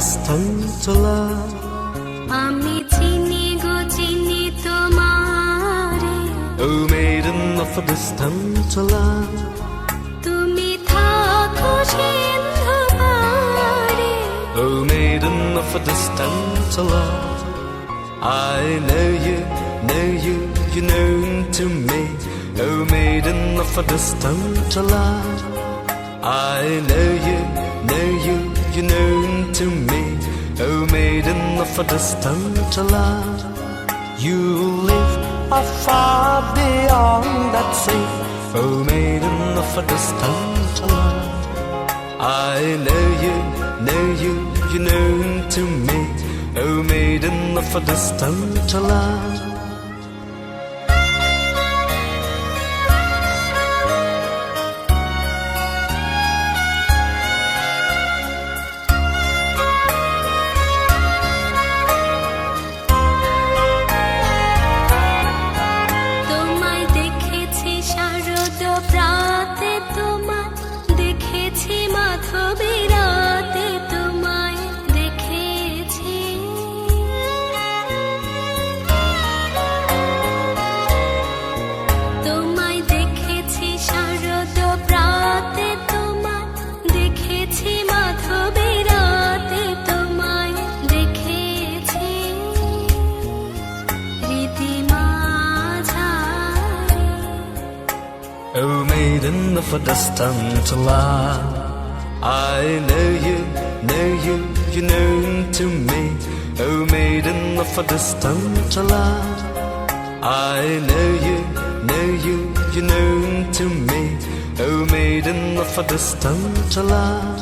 distance love. আমি চিনি গো চিনি তোমারে, Oh maiden of a distant love. তুমি থাকো সিন্ধু পারে। Oh maiden of a distant love. I know you, you're known to me. Oh maiden of a distant love. I know you, you're known to me. Oh maiden of a distant love. You live afar beyond that sea. Oh maiden of a distant love. I know you, you're known to me. Oh maiden of a distant love. তোমায় দেখেছি শারদ প্রাতে, তোমায় দেখেছি মাধবী রাতে, তোমায় দেখেছি। তোমায় দেখেছি শারদ প্রাতে, তোমায় দেখেছি মাধবী রাতে, তোমায় দেখেছি রীতিমা ঝারে। Oh maiden of a distant love. I know you, you're known to me. Oh maiden of a distant love. I know you, you're known to me. Oh maiden of a distant love.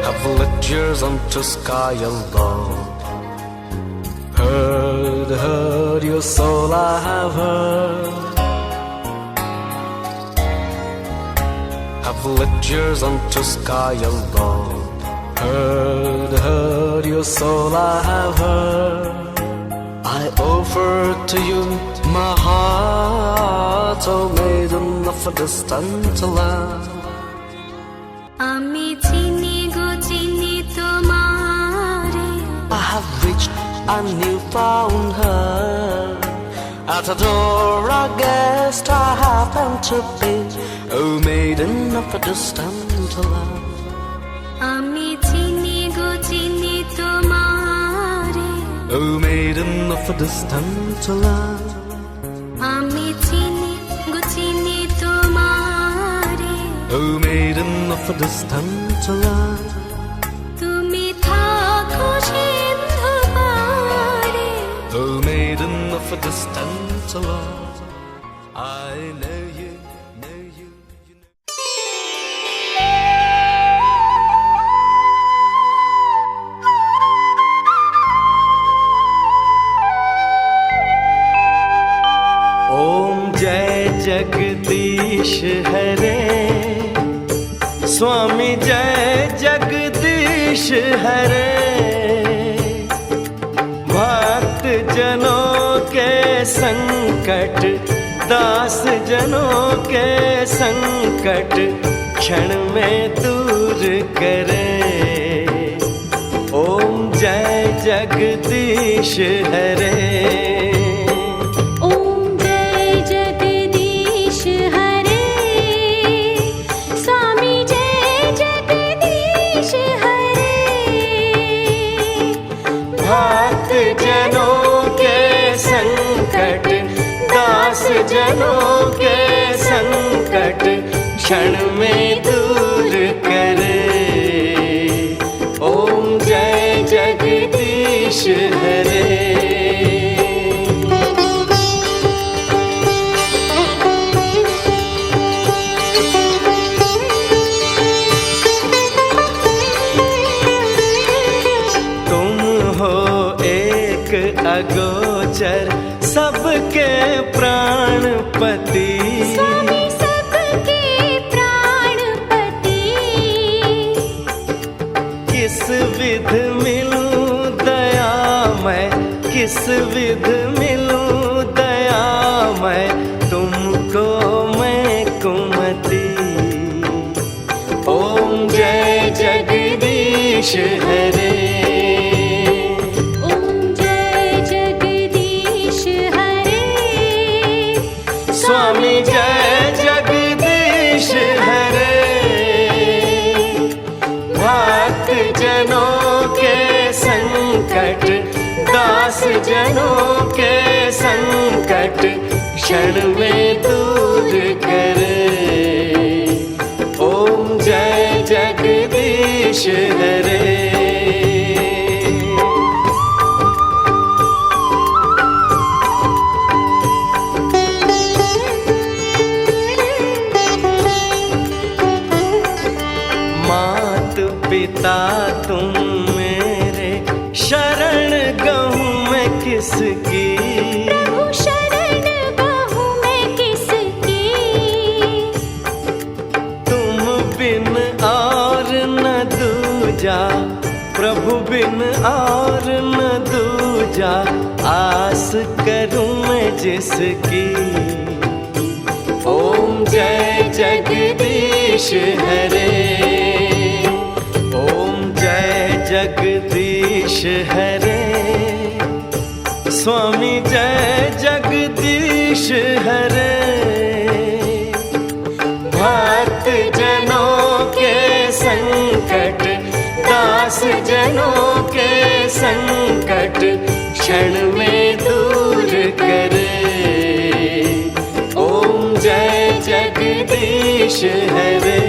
Have lit yours unto sky alone. Heard your soul I have heard. Have lit yours unto sky alone. Heard your soul I have heard. I offer to you my heart, oh maiden of a distant land. আমি চিনি গো চিনি তোমারে, I have reached a newfound her. At a door I guessed I happened to be. Oh maiden of a distant land. আমি চিনি গো চিনি তোমারে, Oh maiden of a distant land. আমি চিনি গো চিনি তোমারে, Oh maiden of a distant land. তুমি থাকো সিন্ধু পারে। Oh maiden of a distant land. I know you, you know. ओम जय जगदीश हरे, स्वामी जय जगदीश हरे। भक्त जनों के संकट, दास जनों के संकट क्षण में दूर करे। ओम जय जगदीश हरे। ओम जय जगदीश हरे, स्वामी जय जगदीश हरे। भक्त जनों के संकट, दास जनों के संकट क्षण में दूर करे। ओम जय जगदीश हरे। तुम हो एक अगोचर सबके प्राणपति। स्वामी सबके प्राणपति, विध मिलूं दया मैं, किस विध मिलूं दया मैं, तुमको मैं कुमति। ओम जय जगदीश हरे, ओम जय जगदीश हरे। स्वामी जय जगदीश हरे। भक्त जनों के संकट, दास जनों के संकट, क्षण में दूर करे। ओम जय जगदीश हरे। मात पिता तुम मेरे, शरण गहूँ मैं किसकी। प्रभु शरण गहूँ मैं किसकी। तुम बिन और न दूजा, प्रभु बिन और न दूजा, आस करूं मैं जिसकी। ओम जय जगदीश हरे, ओम जय जगदीश हरे। स्वामी जय जगदीश हरे। भक्त जनों के संकट, दास जनों के संकट, क्षण में दूर करे। ओम जय जगदीश हरे।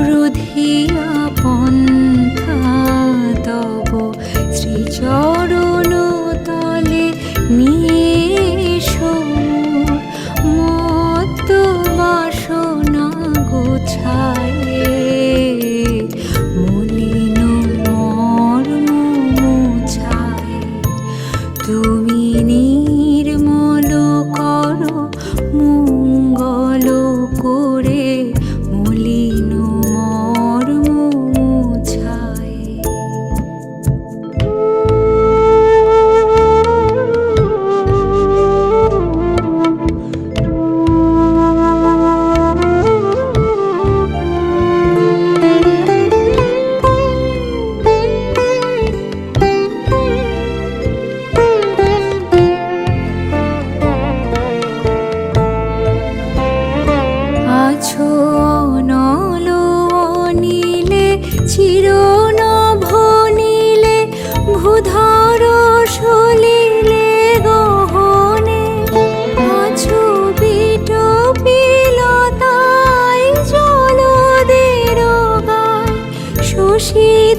রুধিয়া পন্থা তব শ্রীচরণ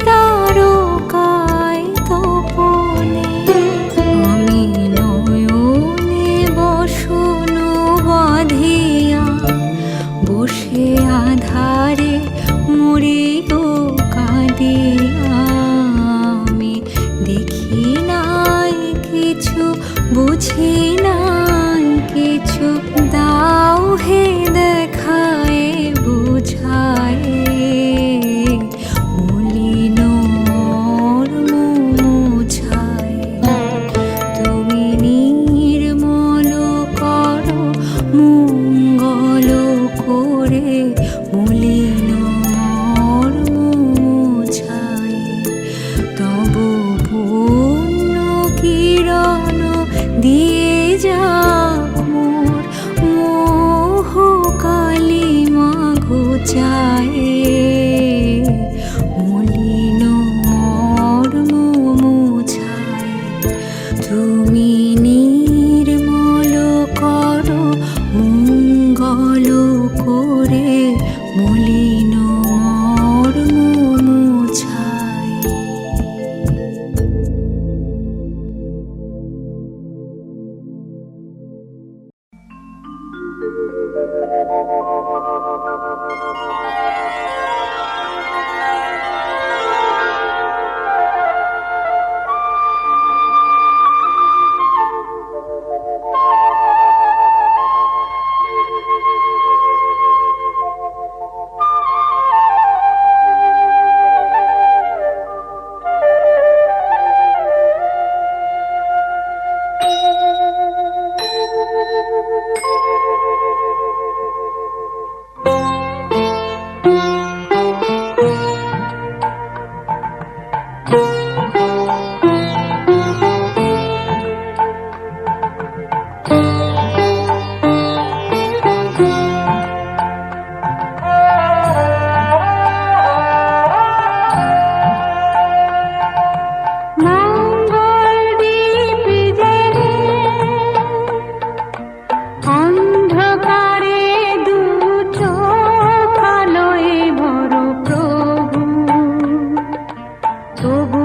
তারকায় তপনে আমি নয়নে বসন বাঁধিয়া বসে আধারে মরিব কাঁদিয়া আমি দেখি নাই কিছু বুঝি নাই কিছু দাও হে দেখায় বুঝায় মলিন মুছায় তুমি নির্মল করো মঙ্গল করে মলিন মুছায় তব পূর্ণ কিরণ দিয়ে যাক মোর মোহ কালিমা ঘুচায় মলিন মুছায় তুমি নির্মল করো মঙ্গল করে মলিন মুছায়। তবু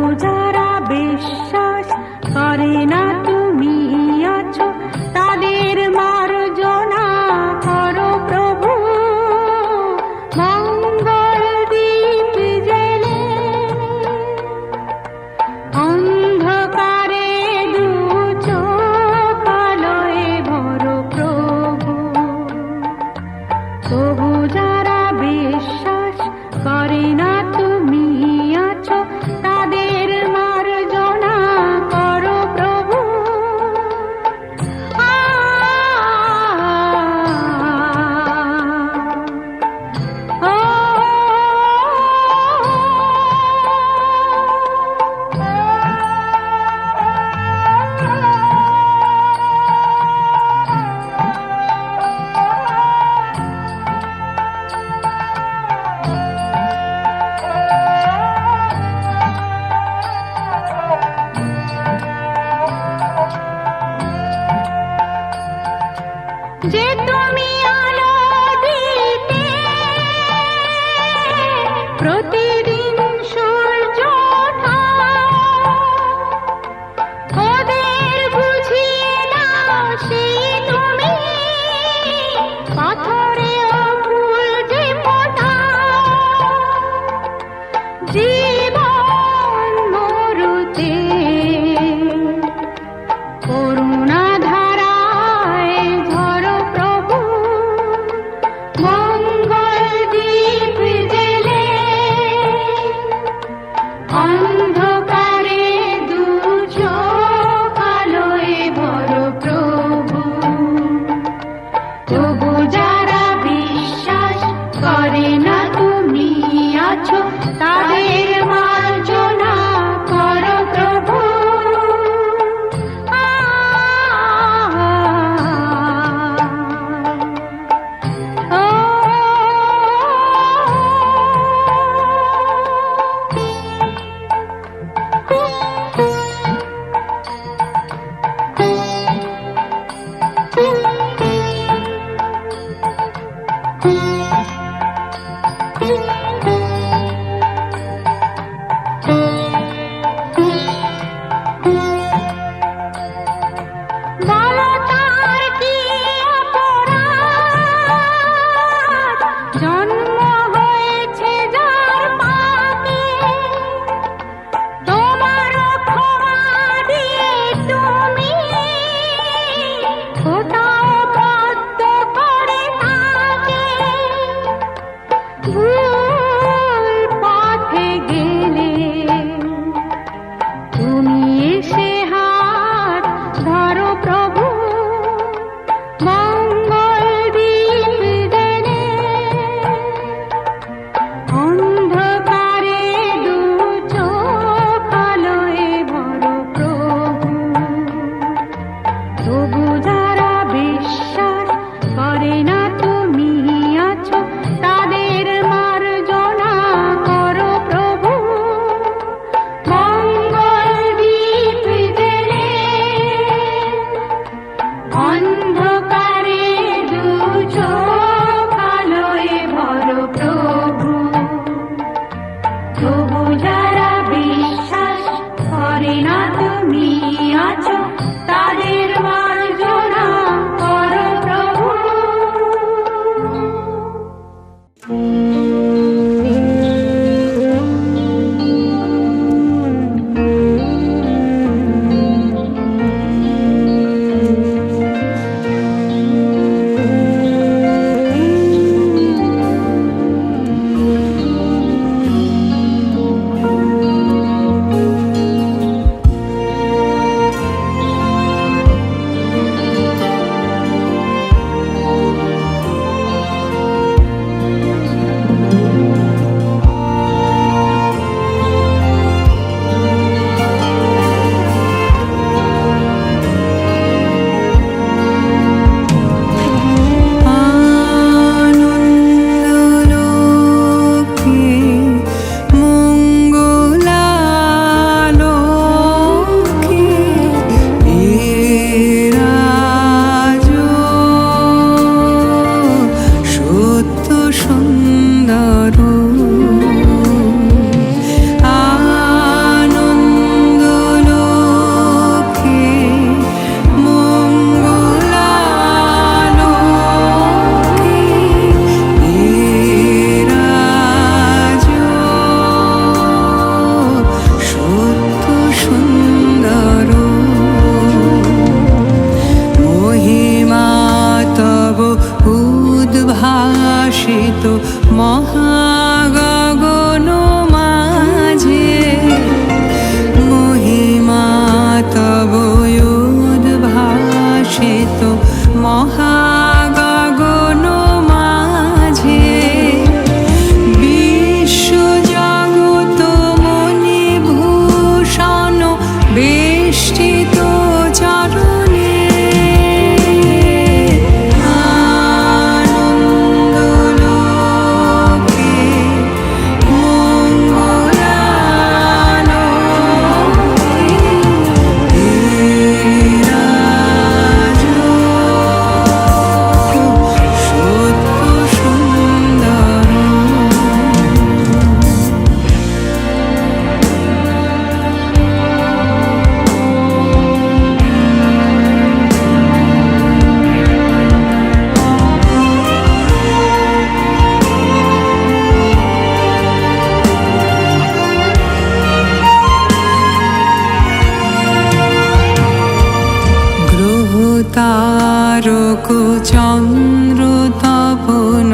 তারক চন্দ্র তপন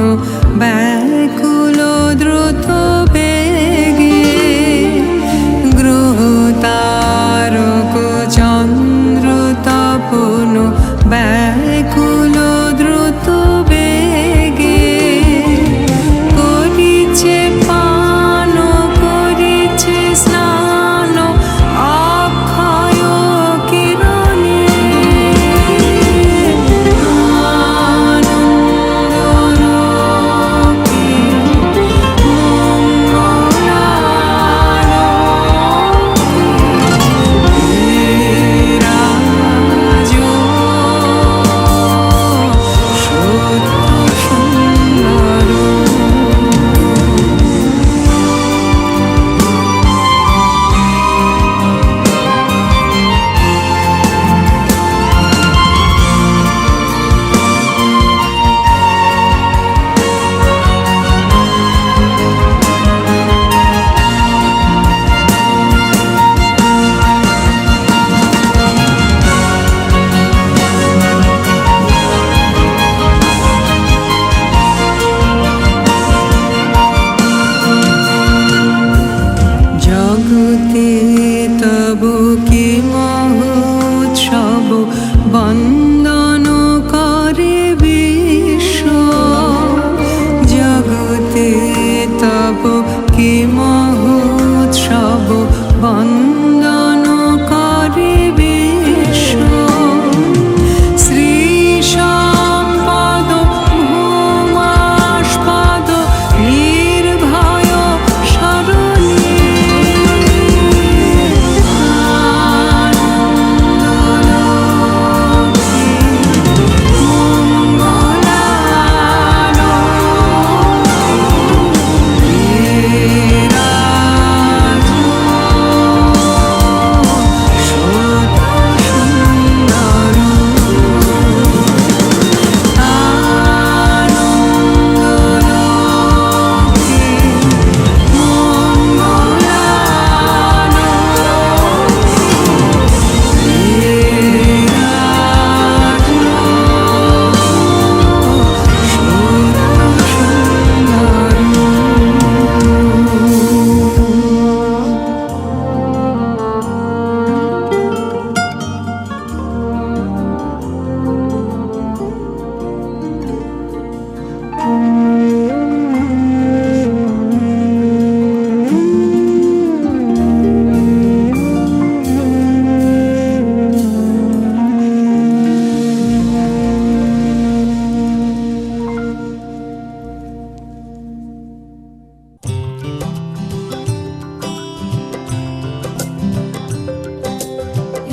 ব্যাকুল দ্রুত বেগে, গ্রহ তারক চন্দ্র তপন ব্যাকুল দ্রুত বেগে, করিছে পান করিছে স্নান অক্ষয় কিরণে, আনন্দ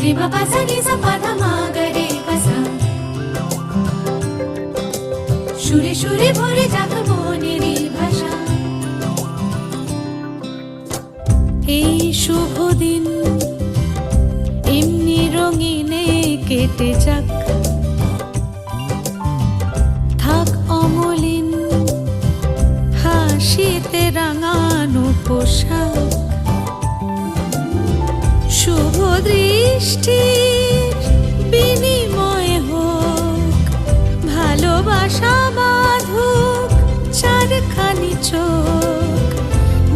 रे मा पा सा नि सा पा धा मा गा रे गा सा সুরে সুরে ভরে যাক মনেরই ভাষা এই শুভ দিন এমনি রঙিনে কেটে যাক থাক অমলিন হাসিতে রাঙানো পোশাক শুভ দৃষ্টির বিনিময় হোক ভালোবাসা বাঁধুক চারখানি চোখ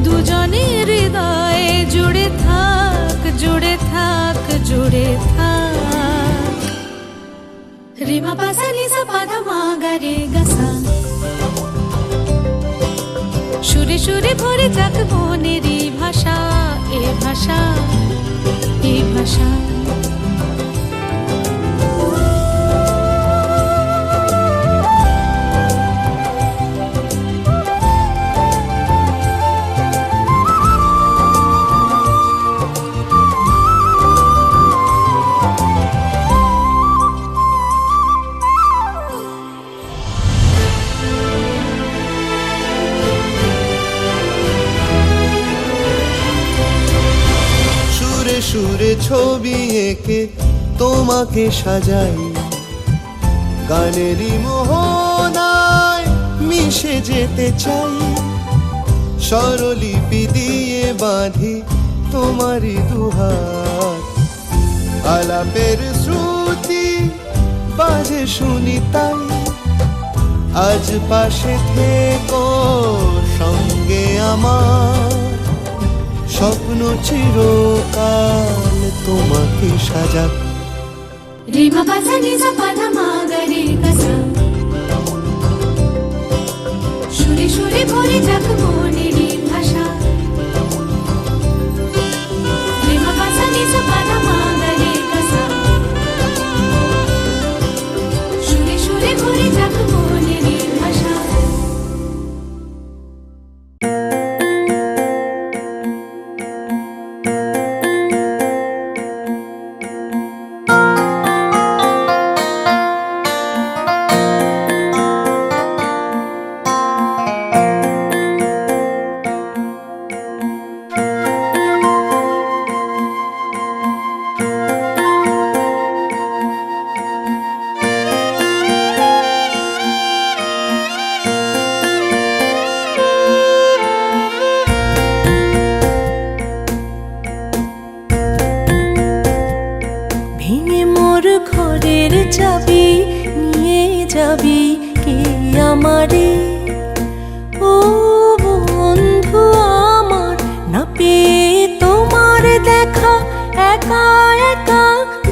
দুজনের হৃদয়ে জুড়ে থাক জুড়ে থাক জুড়ে থাক রে মা পা সা নি সা পা ধা মা গা রে গা সা সুরে সুরে ভরে যাক মনেরই ভাষা এ ভাষা এ ভাষা সুরে ছবি এঁকে তোমাকে সাজাই গানেরই মোহনায় মিশে যেতে চাই স্বরলিপি দিয়ে বাঁধি তোমারই দুহাত আলাপের শ্রুতি বাজে শুনি তাই আজ পাশে থেকো সঙ্গে আমার স্বপ্ন চিরকাল তোমাকে সাজাক রে মা পা সা নি সা পা ধা মা গা রে গা সা সুরে সুরে ভরে যাক মনেরই ভাষা রে মা পা সা নি সা পা ধা মা গা রে গা সা সুরে সুরে ভরে যাক মনেরই ভাষা ভেঙে মোর ঘরের চাবি নিয়ে যাবি কে আমারে ও বন্ধু আমার না পেয়ে তোমার দেখা একা একা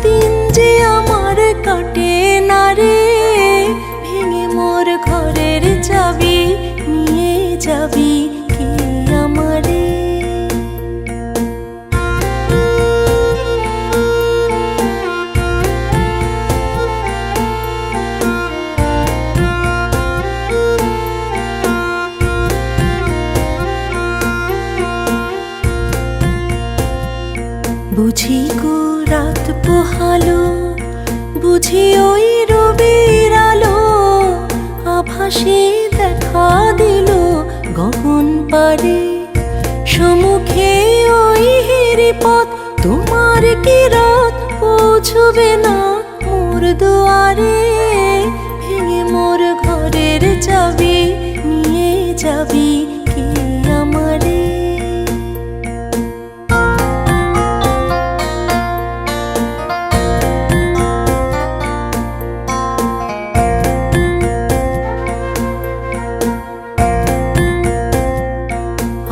দিন যে আমার কাটে না রে ভেঙে মোর ঘরের চাবি নিয়ে যাবি কে আমারে বুঝি গো রাত পোহালো বুঝি ওই রবির আলো আভাসে দেখা দিল গগন পারে সম্মুখে ওই হিরিপথ তোমার কি রাত পৌঁছবে না মোর দুয়ারে ভেঙে মোর ঘরের চাবি নিয়ে যাবি কে আমারে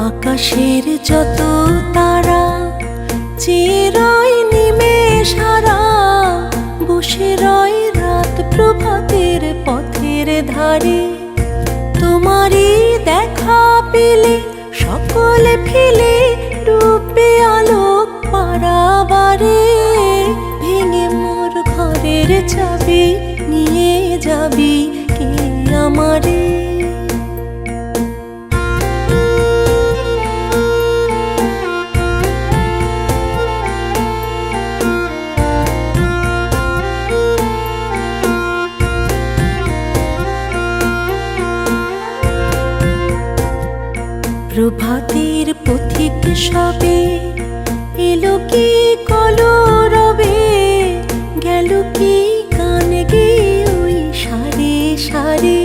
আকাশের যত তারা চিরই নিমেষ হারা বসে রয় রাত প্রভাতের পথের ধারে তোমারই দেখা পেলে সকল ফেলে ডুবে আলোক পারাবারে ভেঙে মোর ঘরের চাবি নিয়ে যাবি কে আমারে কি কলরবে, গেল কি গান গে ওই সারে সারে।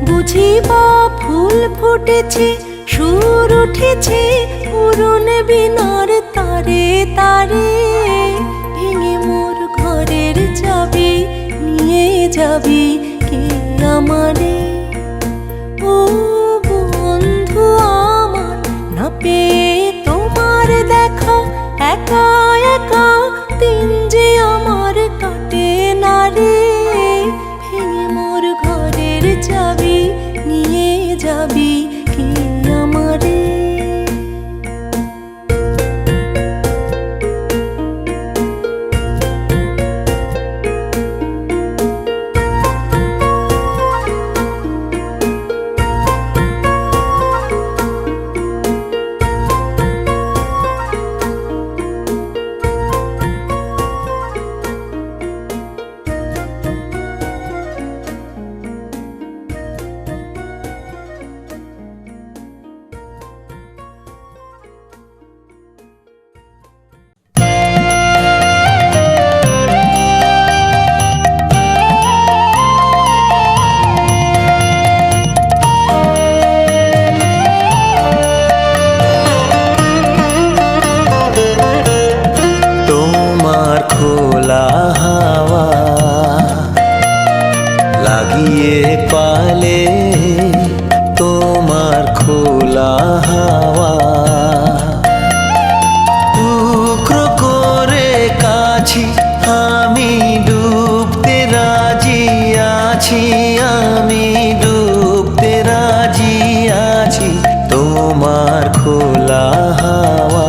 বুঝি বা ফুল ফুটেছে, সুর উঠেছে পুরন বিনার তারে তারে। ভেঙে মোর ঘরের চাবি নিয়ে যাবি কে আমারে? ও বন্ধু আমার, না পেয়ে তোমার দেখা, একা একা দিন যে আমার কাটে না রে। ভেঙে মোর ঘরের চাবি নিয়ে যাবি কে আমারে? তোমার খোলা হাওয়া লাগিয়ে পালে, তোমার খোলা হাওয়া টুকরো করে কাছি আমি ডুবতে রাজি আছি, আমি ডুবতে রাজি আছি। তোমার খোলা হাওয়া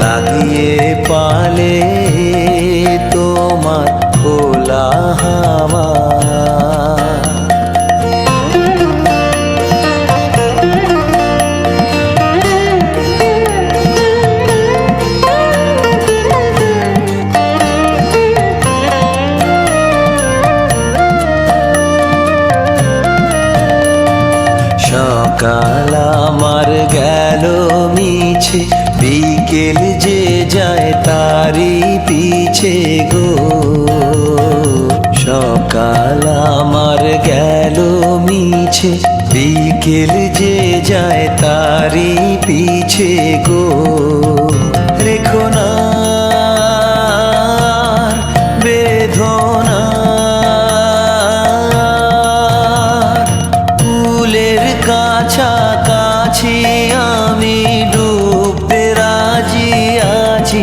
লাগিয়ে পালে, তোমার খোলা হাওয়া। সকাল আমার গেল মিছে, বিকেল যে যায় তারি পিছে গো। সকাল আমার গেল মিছে, বিকেল যে যায় তারি পিছে গো। রেখো না বেদনা, ফুলের কাছাকাছি আমি ডুবতে রাজি আছি,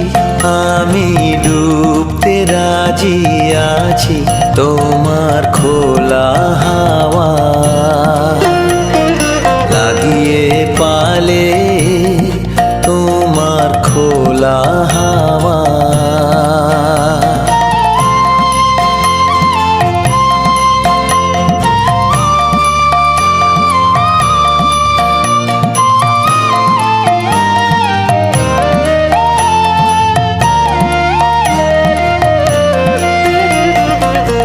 আমি ডুবতে রাজি আছি। তোমার খোলা হাওয়া লাগিয়ে পালে, তোমার খোলা হাওয়া।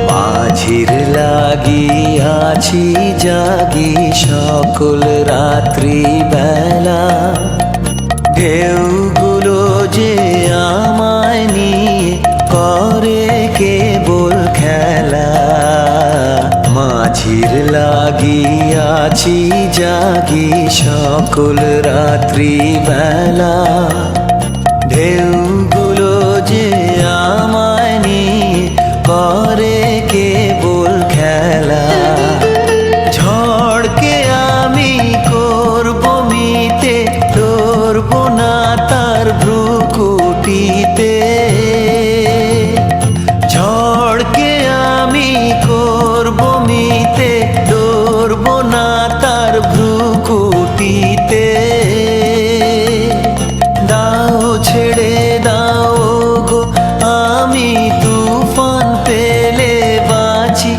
মাঝির লাগিয়াছি জাগি সকল রাত্রি বেলা, ঢেউগুলো যে আমায় নিয়ে করে কেবল খেলা। মাঝির লাগিয়াছি জাগি সকল রাত্রি বেলা, ঢেউগুলো যে আমায় নিয়ে করে কেবল খেলা। ঝড়কে আমি করব মিতে, ধরব না তার ভ্রুকুটিতে। ঝড়কে আমি করব মিতে, ধরব না তার ভ্রুকুটিতে। দাও ছেড়ে দাও গো, আমি তুফান পেলে বাঁচি,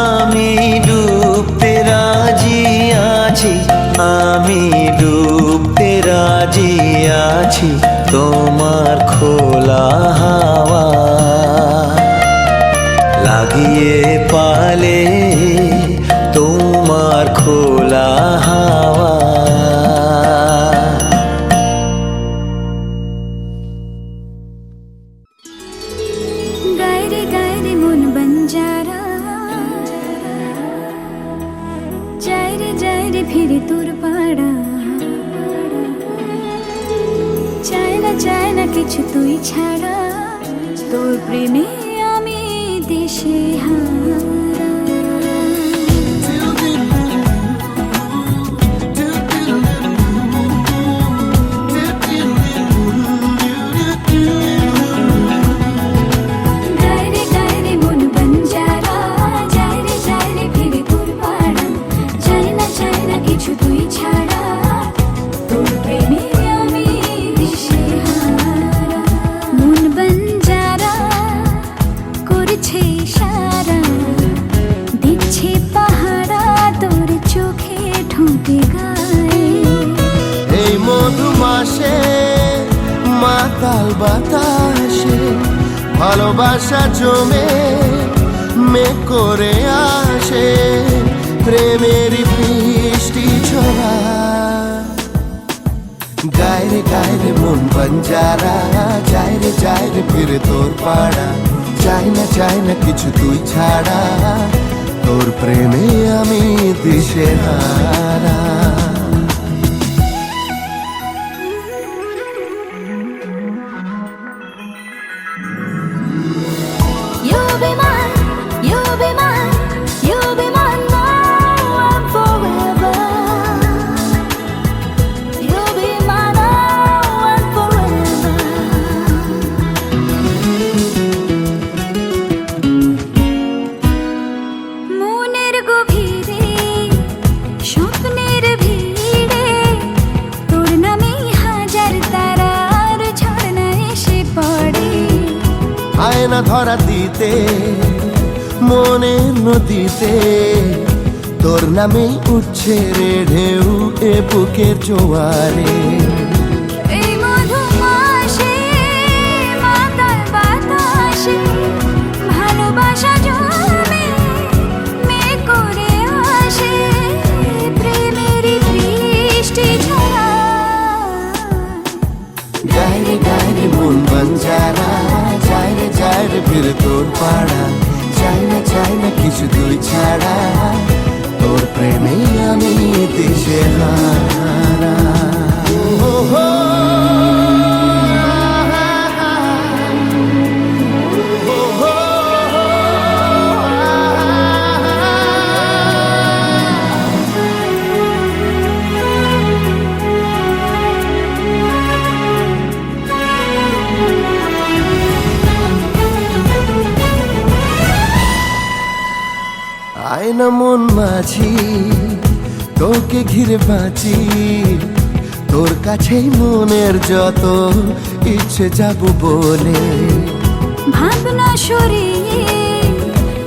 আমি ডুবতে রাজি আছি, আমি ডুবতে রাজি আছি। তোমার খোলা হাওয়া লাগিয়ে পালে, তোমার খোলা হাওয়া। চায় না কিছু তুই ছাড়া, তোর প্রেমে আমি দিশে হারা। এই মধুমাসে মাতাল বাতাসে ভালোবাসা জমে মেঘ করে আসে, প্রেমেরই বৃষ্টি ঝরা। গায়ে গায়ে মন বঞ্জারা, যায় রে ফিরে তোর পাড়া, চাই না কিছু তুই ছাড়া, তোর প্রেমে আমি দিশে হারা। You'll be mine, you'll be mine, you'll be mine now and forever. You'll be mine now and forever. মনের গভীরে স্বপ্নের ভিড়ে তোর নামেই হাজার তারার ঝর্ণা এসে পড়ে। আয়না ধরা দিতে মনের নদীতে তোর নামেই উঠছে রে ঢেউ এ বুকের জোয়ারে। এই মধুমাসে মাতাল বাতাসে ভালোবাসা জমে মেঘ করে আসে, প্রেমেরই বৃষ্টি ঝরা। গায়ে মন বঞ্জারা, যায় রে ফিরে তোর পাড়া, চাই না কিছু তুই ছাড়া, তোর প্রেমে আমি দিশে হারা। আয়না মন মাঝি তোকে ঘিরে বাঁচি, তোর কাছেই মনের যত ইচ্ছে যাব বলে। ভাবনা সরিয়ে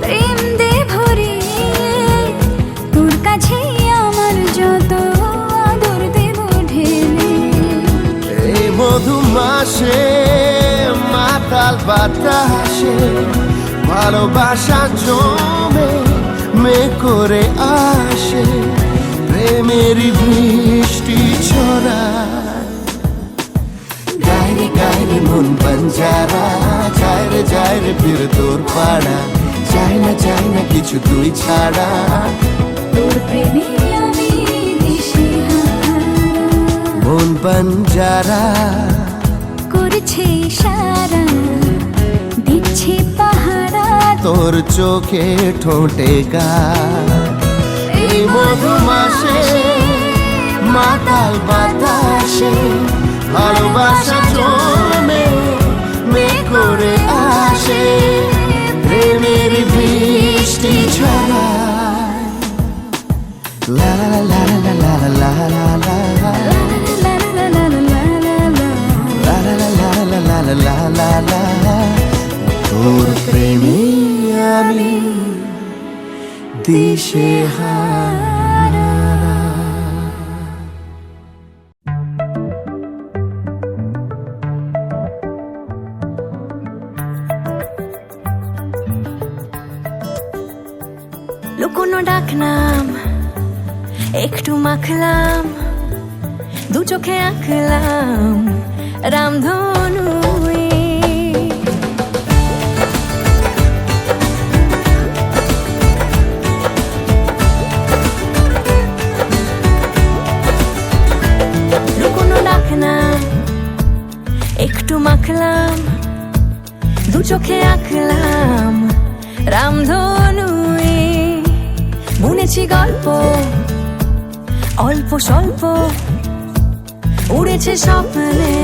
প্রেম দে ভরিয়ে তোর কাছেই আমার যত আদর দেব ঢেলে। এই মধুমাসে মাতাল বাতাসে ভালোবাসা জমে মেঘ করে আসে, প্রেমেরই বৃষ্টি ছড়া। গায়ে মন বঞ্জারা, যায় রে ফিরে তোর পাড়া, চাই না কিছু তুই ছাড়া, তোর প্রেমে আমি দিশে হারা। মন বঞ্জারা করছে ইশারা, দিচ্ছে পাহারা, তোর চোখে ঠোঁটে গা। এই মধুমাসে মাতাল বাতাসে ভালোবাসা জমে মেঘ করে আসে, প্রেমের বৃষ্টি ঝরা। লা লা লা লা লা লা লা লা লা লা লা লা, তোর প্রেমে আমি দিশে হারা। লুকোনো ডাকনাম একটু মাখলাম, দু চোখে আঁকলাম রামধনু। লুকোনো ডাকনাম একটু মাখলাম, দু চোখে আঁকলাম রামধনু, বুনেছি গল্প অল্প স্বল্প, উড়েছে স্বপ্নে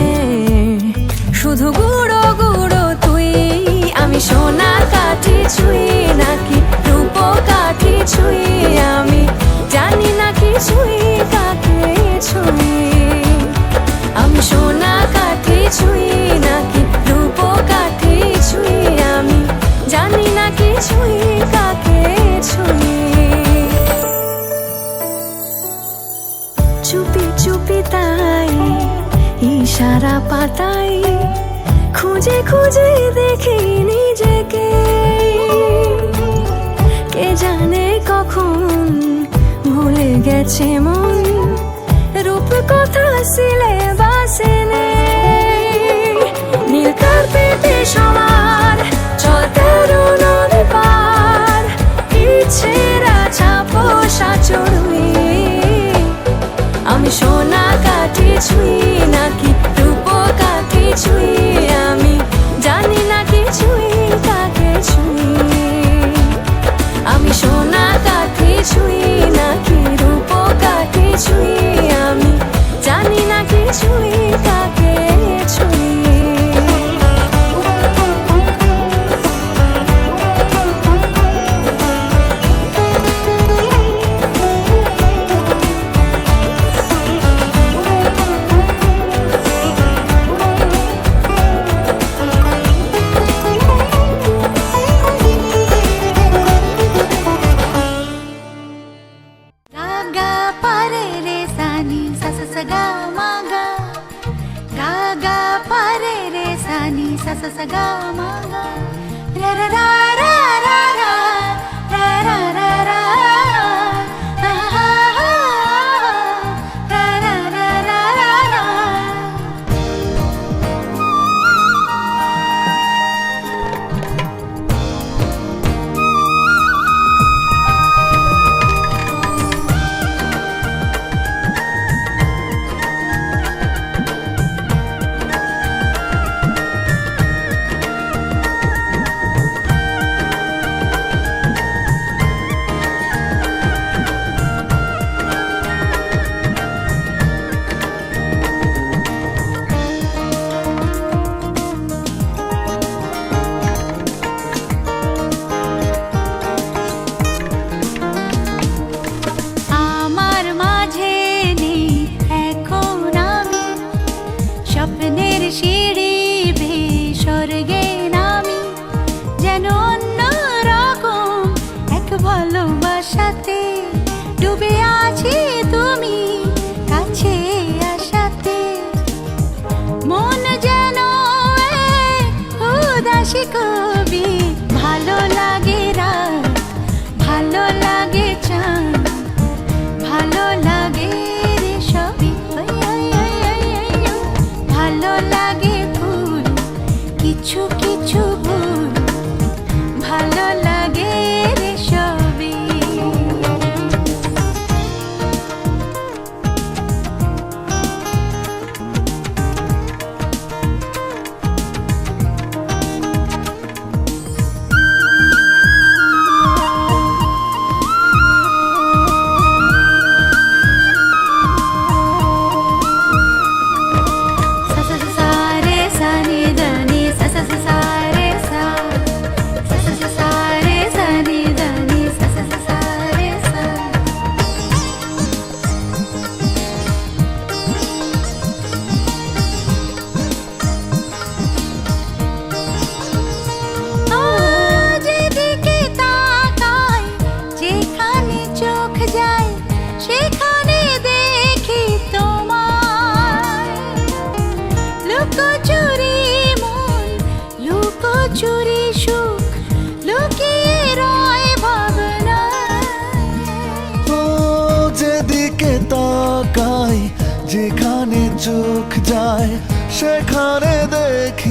শুধু গুঁড়ো গুঁড়ো তুই। আমি সোনার কাঠি ছুঁই নাকি রূপ কাঠি ছুঁই, আমি জানি না কিছুই কাকে ছুঁই। আমি সোনা কাঠি ছুঁই নাকি রূপ কাঠি ছুঁই, আমি জানি না কিছুই কাকে ছুঁই। চুপি চুপি তাই ইশারা পাতাই, খুঁজে খুঁজে দেখি নিজেকে, কে জানে কখন ভুলে গেছে মন, রূপ কথা সিলেবাসে নেই। নীল কার্পেটে সবার চলতে নদী পার, ইচ্ছেরা ছাপোষা চড়ুই। আমি সোনা কাঠি ছুঁই নাকি রূপ কাঠি ছুঁই, আমি জানি না কিছুই কাকে ছুঁই। আমি সোনা কাঠি ছুঁই নাকি রূপ কাঠি ছুঁই, আমি জানি না কিছুই কাকে ছুঁই। কবি ভালো লাগে রাত, ভালো লাগে চাঁদ, ভালো লাগে রে সবই, ভালো লাগে ফুল কিছু কিছু ভুল, ভালো লাগে রে সবই। যেখানে চোখ যায় সেখানে দেখি